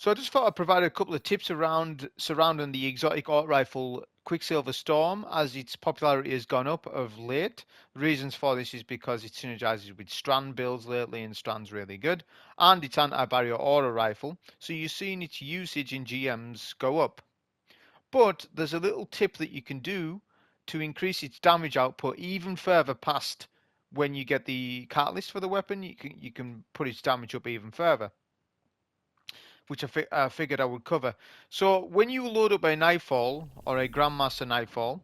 So I just thought I'd provide a couple of tips around surrounding the exotic auto rifle Quicksilver Storm as its popularity has gone up of late. Reasons for this is because it synergizes with Strand builds lately and Strand's really good, and it's anti-barrier auto rifle, so you're seeing its usage in GMs go up. But there's a little tip that you can do to increase its damage output even further past when you get the catalyst for the weapon. You can put its damage up even further, which I figured I would cover. So when you load up a Nightfall or a Grandmaster Nightfall,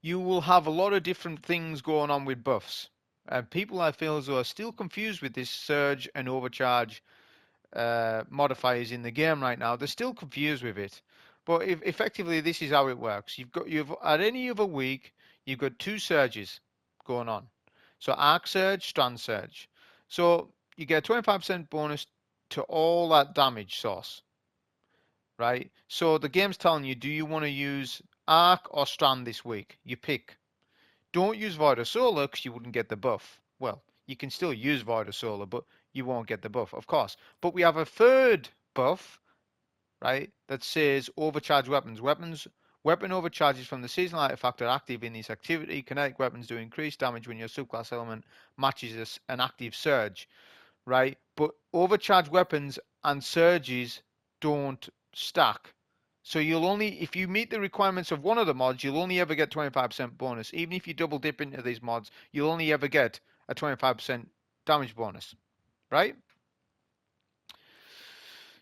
you will have a lot of different things going on with buffs. And people I feel as though are still confused with this surge and overcharge modifiers in the game right now. They're still confused with it. But effectively, this is how it works. You've at any other week, you've got two surges going on. So arc surge, strand surge. So you get a 25% bonus to all that damage source, right? So the game's telling you, do you want to use arc or strand this week? You pick. Don't use Void or Solar because you wouldn't get the buff. Well, you can still use Void or Solar, but you won't get the buff, of course. But we have a third buff, right, that says overcharge weapons. Weapon overcharges from the seasonal artifact are active in this activity. Kinetic weapons do increase damage when your subclass element matches an active surge, right? But overcharged weapons and surges don't stack. So you'll only, if you meet the requirements of one of the mods, you'll only ever get 25% bonus. Even if you double dip into these mods, you'll only ever get a 25% damage bonus, right?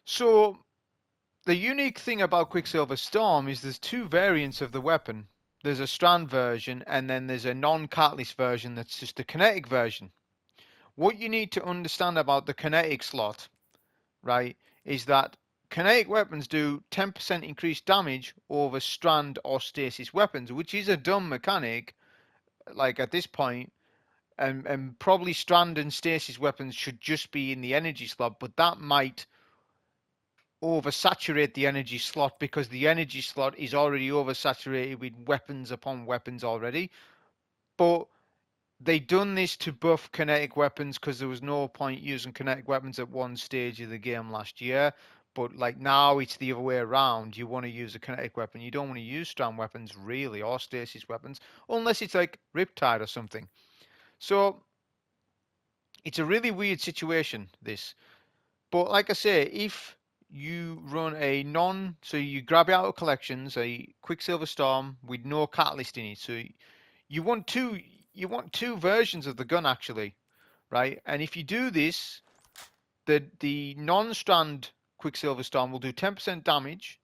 So the unique thing about Quicksilver Storm is there's two variants of the weapon. There's a Strand version and then there's a non-catalyst version that's just the Kinetic version. What you need to understand about the Kinetic slot, right, is that Kinetic weapons do 10% increased damage over Strand or Stasis weapons, which is a dumb mechanic, like at this point, and probably Strand and Stasis weapons should just be in the energy slot, but that might oversaturate the energy slot because the energy slot is already oversaturated with weapons upon weapons already. But they done this to buff kinetic weapons because there was no point using kinetic weapons at one stage of the game last year. But like now it's the other way around. You want to use a kinetic weapon. You don't want to use strand weapons really or stasis weapons unless it's like Riptide or something. So it's a really weird situation, this. But like I say, if you run a so you grab it out of collections, a Quicksilver Storm with no catalyst in it. So you want two versions of the gun actually, right? And if you do this, the non-strand Quicksilver Storm will do 10% damage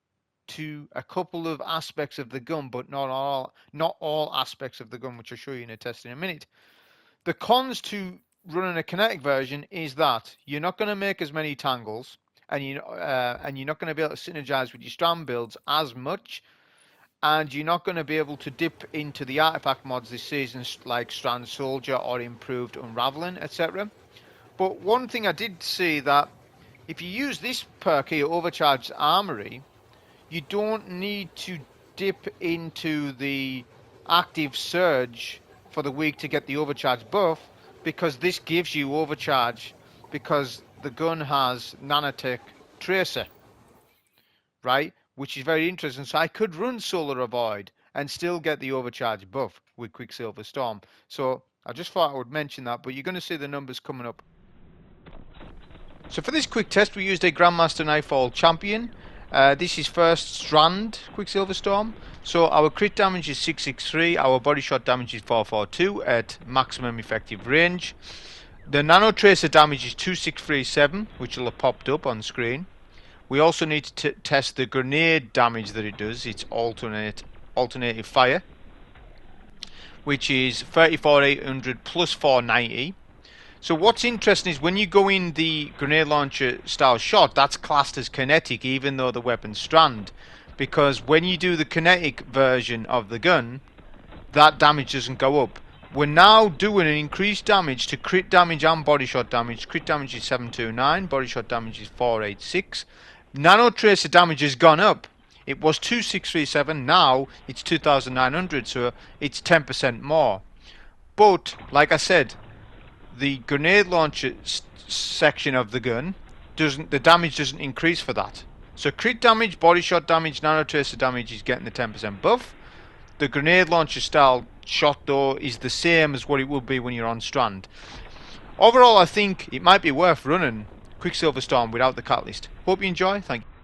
to a couple of aspects of the gun, but not all aspects of the gun, which I'll show you in a test in a minute. The cons to running a kinetic version is that you're not going to make as many tangles, and you're not going to be able to synergize with your strand builds as much, and you're not going to be able to dip into the artifact mods this season like Strand Soldier or Improved Unraveling, etc. But one thing I did see that if you use this perk here, Overcharged Armory, you don't need to dip into the active surge for the week to get the overcharge buff because this gives you overcharge because the gun has nanotech tracer, right? Which is very interesting. So I could run Solar Avoid and still get the overcharge buff with Quicksilver Storm. So I just thought I would mention that, but you're going to see the numbers coming up. So for this quick test, we used a Grandmaster Nightfall champion. This is first Strand Quicksilver Storm. So our crit damage is 663, our body shot damage is 442 at maximum effective range. The Nano Tracer damage is 2637, which will have popped up on screen. We also need to test the grenade damage that it does. It's alternative fire, which is 34,800 plus 490. So what's interesting is when you go in the grenade launcher style shot, that's classed as kinetic even though the weapon's strand, because when you do the kinetic version of the gun, that damage doesn't go up. We're now doing an increased damage to crit damage and body shot damage. Crit damage is 729, body shot damage is 486. Nano Tracer damage has gone up. It was 2637, now it's 2900, so it's 10% more. But, like I said, the grenade launcher section of the gun the damage doesn't increase for that. So crit damage, body shot damage, nano tracer damage is getting the 10% buff. The grenade launcher style shot though is the same as what it would be when you're on Strand. Overall, I think it might be worth running Quicksilver Storm without the catalyst. Hope you enjoy. Thank you.